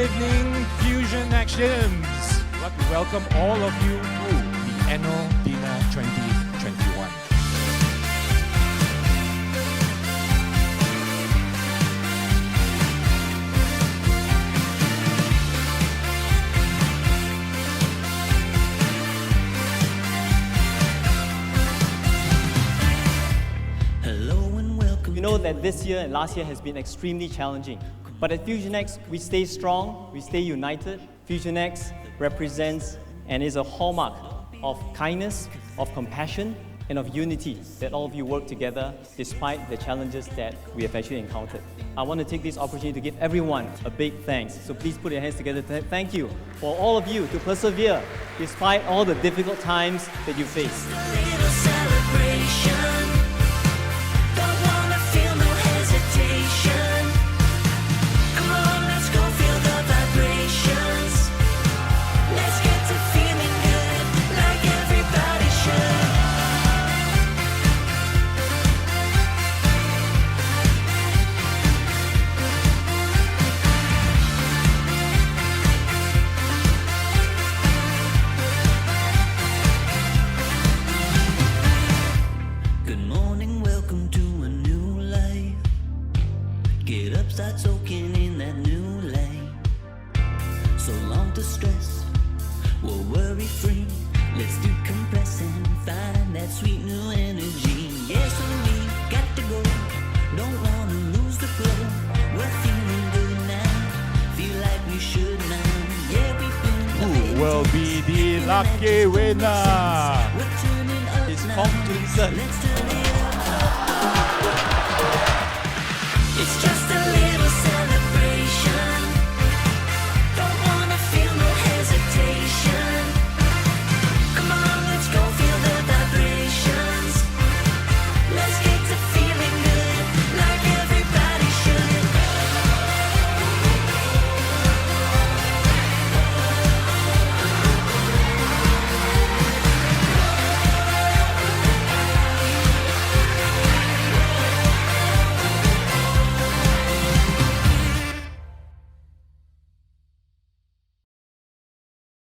evening, Fusionex. I'd like to welcome all of you to the annual dinner 2021. We know that this year and last year has been extremely challenging. But at Fusionex, we stay strong, we stay united. Fusionex represents and is a hallmark of kindness, of compassion, and of unity, that all of you work together despite the challenges that we have actually encountered. I want to take this opportunity to give everyone a big thanks. So please put your hands together. Thank you for all of you to persevere despite all the difficult times that you face. Get up, start soaking in that new lane. So long to stress, we're worry-free. Let's decompress and find that sweet new energy. Yes, we got to go, don't want to lose the flow. We're feeling good now, feel like we should now. Yeah, we feel Who will be the lucky winner? we're turning up It's now. Hong Joon Sen. Let's turn it up. It's just